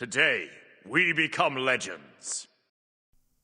Today, we become legends.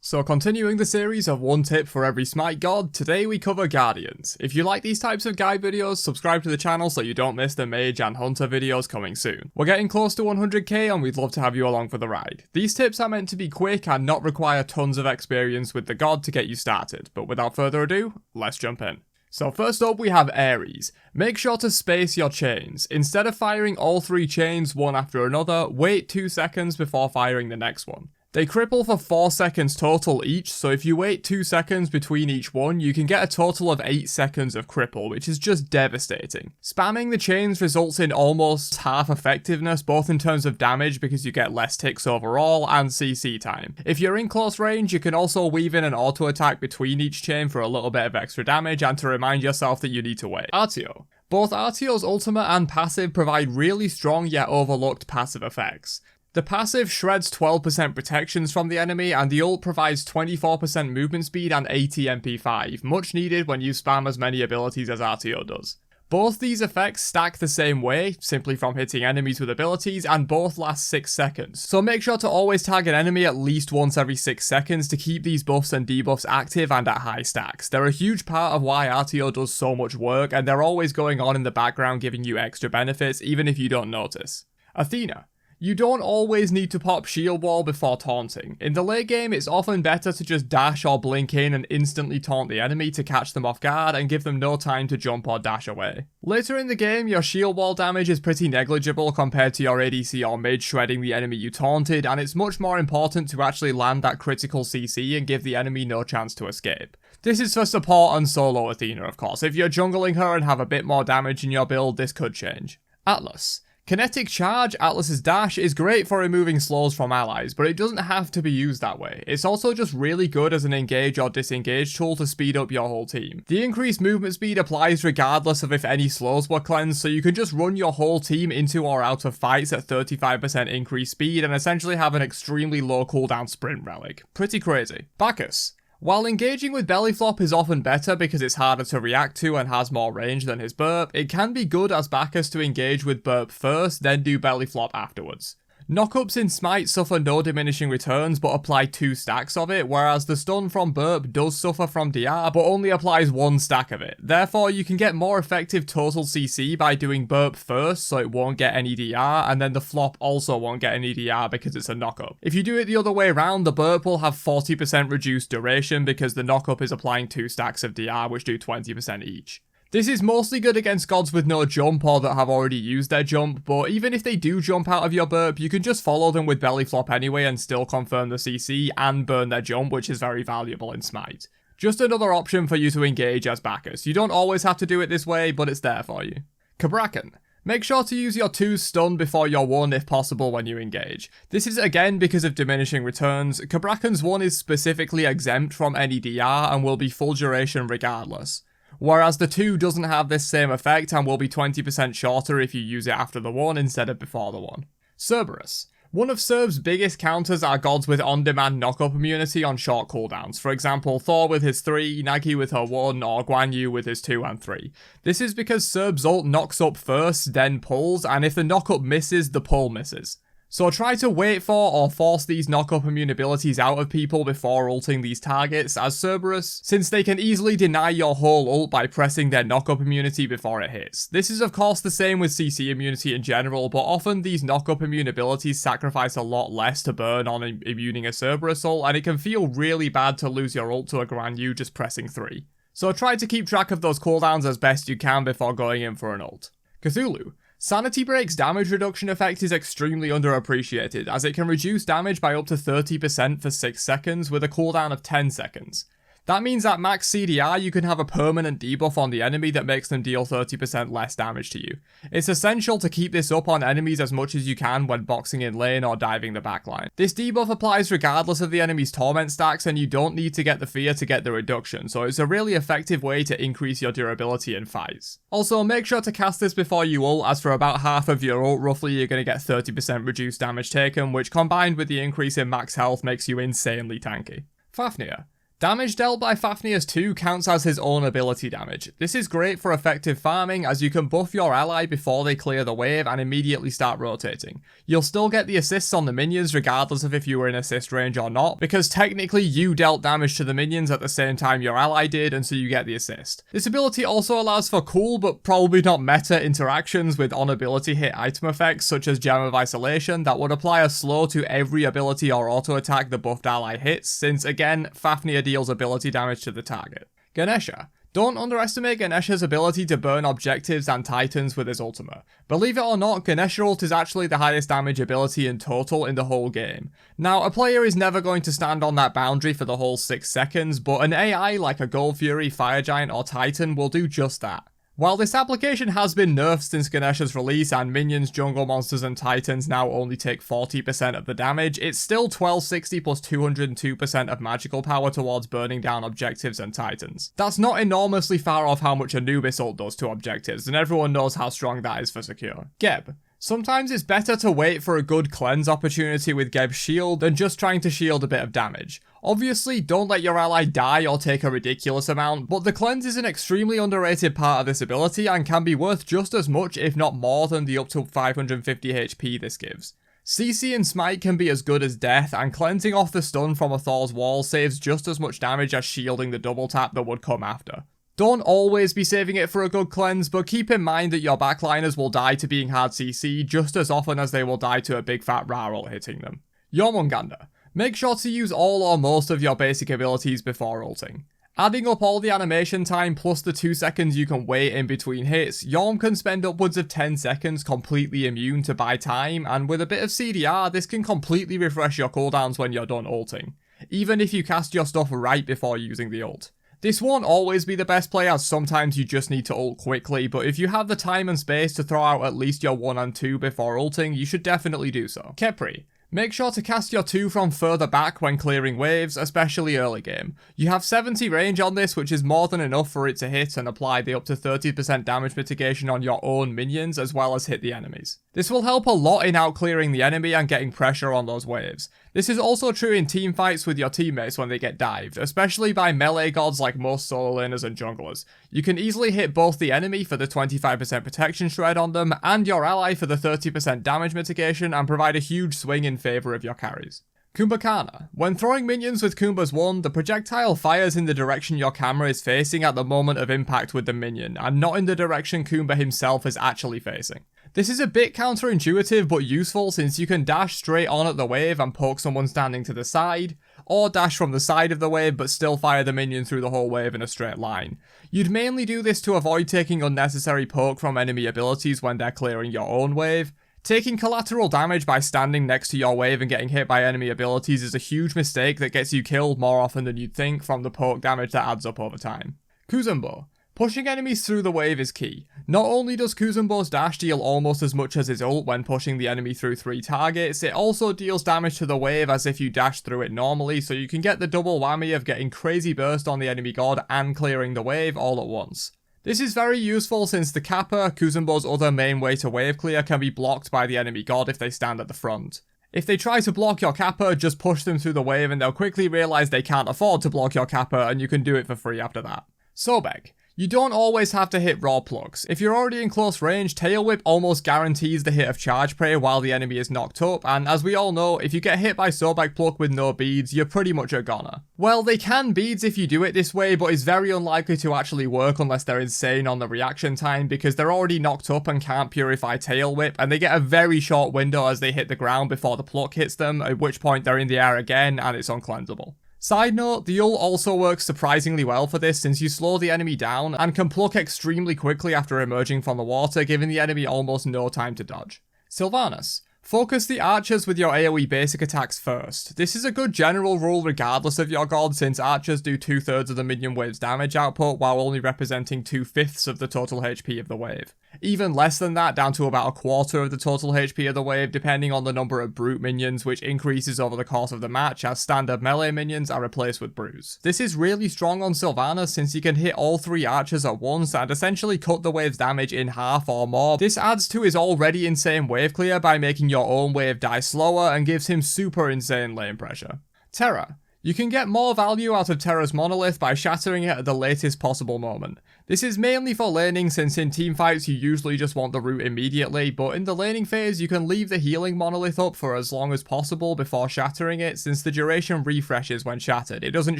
So continuing the series of one tip for every Smite god, today we cover Guardians. If you like these types of guide videos, subscribe to the channel so you don't miss the Mage and Hunter videos coming soon. We're getting close to 100k and we'd love to have you along for the ride. These tips are meant to be quick and not require tons of experience with the god to get you started, but without further ado, let's jump in. So first up we have Ares. Make sure to space your chains. Instead of firing all 3 chains one after another, wait 2 seconds before firing the next one. They cripple for 4 seconds total each, so if you wait 2 seconds between each one, you can get a total of 8 seconds of cripple, which is just devastating. Spamming the chains results in almost half effectiveness, both in terms of damage because you get less ticks overall, and CC time. If you're in close range, you can also weave in an auto attack between each chain for a little bit of extra damage and to remind yourself that you need to wait. Artio. Both Artio's ultimate and passive provide really strong yet overlooked passive effects. The passive shreds 12% protections from the enemy, and the ult provides 24% movement speed and 80 MP5, much needed when you spam as many abilities as Artio does. Both these effects stack the same way, simply from hitting enemies with abilities, and both last 6 seconds. So make sure to always tag an enemy at least once every 6 seconds to keep these buffs and debuffs active and at high stacks. They're a huge part of why Artio does so much work, and they're always going on in the background giving you extra benefits, even if you don't notice. Athena. You don't always need to pop shield wall before taunting. In the late game, it's often better to just dash or blink in and instantly taunt the enemy to catch them off guard and give them no time to jump or dash away. Later in the game, your shield wall damage is pretty negligible compared to your ADC or mage shredding the enemy you taunted, and it's much more important to actually land that critical CC and give the enemy no chance to escape. This is for support and solo Athena, of course. If you're jungling her and have a bit more damage in your build, this could change. Atlas. Kinetic Charge, Atlas's dash, is great for removing slows from allies, but it doesn't have to be used that way. It's also just really good as an engage or disengage tool to speed up your whole team. The increased movement speed applies regardless of if any slows were cleansed, so you can just run your whole team into or out of fights at 35% increased speed and essentially have an extremely low cooldown sprint relic. Pretty crazy. Bacchus. While engaging with belly flop is often better because it's harder to react to and has more range than his burp, it can be good as Bacchus to engage with burp first, then do belly flop afterwards. Knockups in Smite suffer no diminishing returns but apply 2 stacks of it, whereas the stun from burp does suffer from DR but only applies 1 stack of it. Therefore, you can get more effective total CC by doing burp first so it won't get any DR, and then the flop also won't get any DR because it's a knockup. If you do it the other way around, the burp will have 40% reduced duration because the knockup is applying 2 stacks of DR which do 20% each. This is mostly good against gods with no jump or that have already used their jump, but even if they do jump out of your burp, you can just follow them with belly flop anyway and still confirm the CC and burn their jump, which is very valuable in Smite. Just another option for you to engage as Bacchus. You don't always have to do it this way, but it's there for you. Cabrakan. Make sure to use your 2 stun before your 1 if possible when you engage. This is again because of diminishing returns. Cabrakan's 1 is specifically exempt from any DR and will be full duration regardless. Whereas the 2 doesn't have this same effect and will be 20% shorter if you use it after the 1 instead of before the 1. Cerberus. One of Cerb's biggest counters are gods with on-demand knock-up immunity on short cooldowns. For example, Thor with his 3, Nagi with her 1, or Guan Yu with his 2 and 3. This is because Cerb's ult knocks up first, then pulls, and if the knock-up misses, the pull misses. So try to wait for or force these knock-up immune abilities out of people before ulting these targets as Cerberus, since they can easily deny your whole ult by pressing their knock-up immunity before it hits. This is of course the same with CC immunity in general, but often these knock-up immune abilities sacrifice a lot less to burn on immuning a Cerberus ult, and it can feel really bad to lose your ult to a Guan Yu just pressing 3. So try to keep track of those cooldowns as best you can before going in for an ult. Cthulhu. Sanity Break's damage reduction effect is extremely underappreciated, as it can reduce damage by up to 30% for 6 seconds with a cooldown of 10 seconds. That means at max CDR you can have a permanent debuff on the enemy that makes them deal 30% less damage to you. It's essential to keep this up on enemies as much as you can when boxing in lane or diving the backline. This debuff applies regardless of the enemy's torment stacks, and you don't need to get the fear to get the reduction, so it's a really effective way to increase your durability in fights. Also, make sure to cast this before you ult, as for about half of your ult roughly you're going to get 30% reduced damage taken, which combined with the increase in max health makes you insanely tanky. Fafnir. Damage dealt by Fafnir's 2 counts as his own ability damage. This is great for effective farming as you can buff your ally before they clear the wave and immediately start rotating. You'll still get the assists on the minions regardless of if you were in assist range or not, because technically you dealt damage to the minions at the same time your ally did, and so you get the assist. This ability also allows for cool but probably not meta interactions with on ability hit item effects such as Gem of Isolation that would apply a slow to every ability or auto attack the buffed ally hits, since again Fafnir deals ability damage to the target. Ganesha. Don't underestimate Ganesha's ability to burn objectives and titans with his ultimate. Believe it or not, Ganesha ult is actually the highest damage ability in total in the whole game. Now, a player is never going to stand on that boundary for the whole 6 seconds, but an AI like a Gold Fury, Fire Giant or Titan will do just that. While this application has been nerfed since Ganesha's release and minions, jungle monsters and titans now only take 40% of the damage, it's still 1260 plus 202% of magical power towards burning down objectives and titans. That's not enormously far off how much Anubis ult does to objectives, and everyone knows how strong that is for secure. Geb. Sometimes it's better to wait for a good cleanse opportunity with Geb's shield than just trying to shield a bit of damage. Obviously, don't let your ally die or take a ridiculous amount, but the cleanse is an extremely underrated part of this ability and can be worth just as much if not more than the up to 550 HP this gives. CC and Smite can be as good as death, and cleansing off the stun from a Thor's wall saves just as much damage as shielding the double tap that would come after. Don't always be saving it for a good cleanse, but keep in mind that your backliners will die to being hard CC just as often as they will die to a big fat rar ult hitting them. Jormungandr. Make sure to use all or most of your basic abilities before ulting. Adding up all the animation time plus the 2 seconds you can wait in between hits, Yorm can spend upwards of 10 seconds completely immune to buy time, and with a bit of CDR this can completely refresh your cooldowns when you're done ulting, even if you cast your stuff right before using the ult. This won't always be the best play as sometimes you just need to ult quickly, but if you have the time and space to throw out at least your 1 and 2 before ulting, you should definitely do so. Khepri. Make sure to cast your 2 from further back when clearing waves, especially early game. You have 70 range on this, which is more than enough for it to hit and apply the up to 30% damage mitigation on your own minions as well as hit the enemies. This will help a lot in out clearing the enemy and getting pressure on those waves. This is also true in team fights with your teammates when they get dived, especially by melee gods like most solo laners and junglers. You can easily hit both the enemy for the 25% protection shred on them and your ally for the 30% damage mitigation and provide a huge swing in favour of your carries. Kumbhakarna. When throwing minions with Kumbha's 1, the projectile fires in the direction your camera is facing at the moment of impact with the minion, and not in the direction Kumbha himself is actually facing. This is a bit counterintuitive but useful since you can dash straight on at the wave and poke someone standing to the side, or dash from the side of the wave but still fire the minion through the whole wave in a straight line. You'd mainly do this to avoid taking unnecessary poke from enemy abilities when they're clearing your own wave. Taking collateral damage by standing next to your wave and getting hit by enemy abilities is a huge mistake that gets you killed more often than you'd think from the poke damage that adds up over time. Kuzenbo. Pushing enemies through the wave is key. Not only does Kuzenbo's dash deal almost as much as his ult when pushing the enemy through 3 targets, it also deals damage to the wave as if you dash through it normally, so you can get the double whammy of getting crazy burst on the enemy god and clearing the wave all at once. This is very useful since the Kappa, Kuzenbo's other main way to wave clear, can be blocked by the enemy god if they stand at the front. If they try to block your Kappa, just push them through the wave and they'll quickly realise they can't afford to block your Kappa and you can do it for free after that. Sobek. You don't always have to hit raw plugs. If you're already in close range, Tail Whip almost guarantees the hit of Charge Prey while the enemy is knocked up, and as we all know, if you get hit by Sobek pluck with no beads, you're pretty much a goner. Well, they can beads if you do it this way, but it's very unlikely to actually work unless they're insane on the reaction time because they're already knocked up and can't purify Tail Whip, and they get a very short window as they hit the ground before the pluck hits them, at which point they're in the air again and it's uncleansable. Side note, the ult also works surprisingly well for this since you slow the enemy down and can pluck extremely quickly after emerging from the water, giving the enemy almost no time to dodge. Sylvanus. Focus the archers with your AoE basic attacks first. This is a good general rule regardless of your god since archers do 2/3 of the minion wave's damage output while only representing 2/5 of the total HP of the wave. Even less than that, down to about 1/4 of the total HP of the wave depending on the number of brute minions, which increases over the course of the match as standard melee minions are replaced with brutes. This is really strong on Sylvanus since you can hit all 3 archers at once and essentially cut the wave's damage in half or more. This adds to his already insane wave clear by making your own wave die slower and gives him super insane lane pressure. Terra. You can get more value out of Terra's monolith by shattering it at the latest possible moment. This is mainly for laning, since in teamfights you usually just want the root immediately, but in the laning phase you can leave the healing monolith up for as long as possible before shattering it, since the duration refreshes when shattered. It doesn't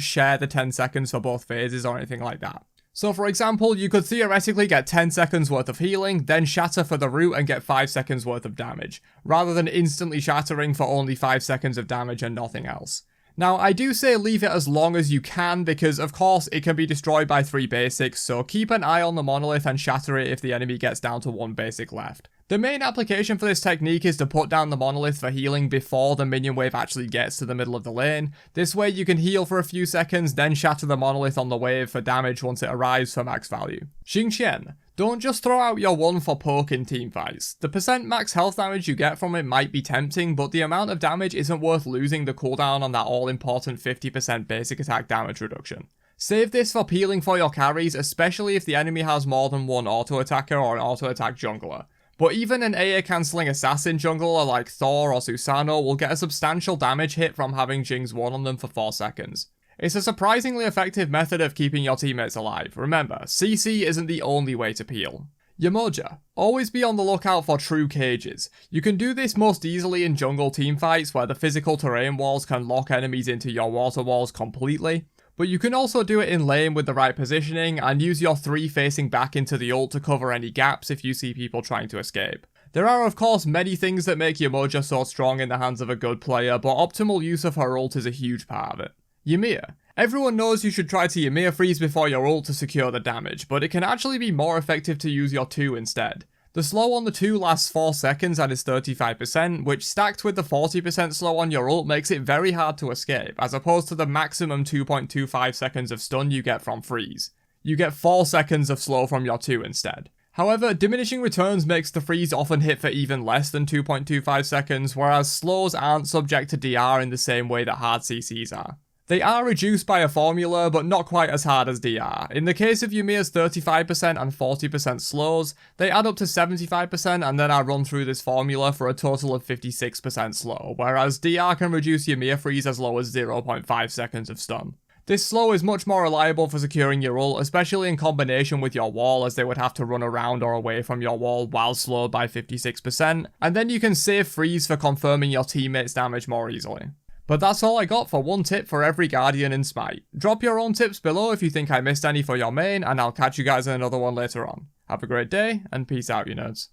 share the 10 seconds for both phases or anything like that. So for example, you could theoretically get 10 seconds worth of healing, then shatter for the root and get 5 seconds worth of damage, rather than instantly shattering for only 5 seconds of damage and nothing else. Now, I do say leave it as long as you can because, of course, it can be destroyed by 3 basics, so keep an eye on the monolith and shatter it if the enemy gets down to 1 basic left. The main application for this technique is to put down the monolith for healing before the minion wave actually gets to the middle of the lane. This way you can heal for a few seconds, then shatter the monolith on the wave for damage once it arrives for max value. Xing Tian. Don't just throw out your 1 for poke in teamfights. The percent max health damage you get from it might be tempting, but the amount of damage isn't worth losing the cooldown on that all-important 50% basic attack damage reduction. Save this for peeling for your carries, especially if the enemy has more than 1 auto-attacker or an auto-attack jungler. But even an AA cancelling assassin jungler like Thor or Susano will get a substantial damage hit from having Xing's 1 on them for 4 seconds. It's a surprisingly effective method of keeping your teammates alive. Remember, CC isn't the only way to peel. Yemoja. Always be on the lookout for true cages. You can do this most easily in jungle teamfights where the physical terrain walls can lock enemies into your water walls completely. But you can also do it in lane with the right positioning and use your 3 facing back into the ult to cover any gaps if you see people trying to escape. There are of course many things that make Yemoja so strong in the hands of a good player, but optimal use of her ult is a huge part of it. Ymir. Everyone knows you should try to Ymir freeze before your ult to secure the damage, but it can actually be more effective to use your 2 instead. The slow on the 2 lasts 4 seconds and is 35%, which stacked with the 40% slow on your ult makes it very hard to escape, as opposed to the maximum 2.25 seconds of stun you get from freeze. You get 4 seconds of slow from your 2 instead. However, diminishing returns makes the freeze often hit for even less than 2.25 seconds, whereas slows aren't subject to DR in the same way that hard CCs are. They are reduced by a formula, but not quite as hard as DR. In the case of Ymir's 35% and 40% slows, they add up to 75% and then are run through this formula for a total of 56% slow, whereas DR can reduce Ymir freeze as low as 0.5 seconds of stun. This slow is much more reliable for securing your ult, especially in combination with your wall, as they would have to run around or away from your wall while slowed by 56%, and then you can save freeze for confirming your teammates' damage more easily. But that's all I got for 1 tip for every Guardian in Smite. Drop your own tips below if you think I missed any for your main, and I'll catch you guys in another one later on. Have a great day, and peace out, you nerds.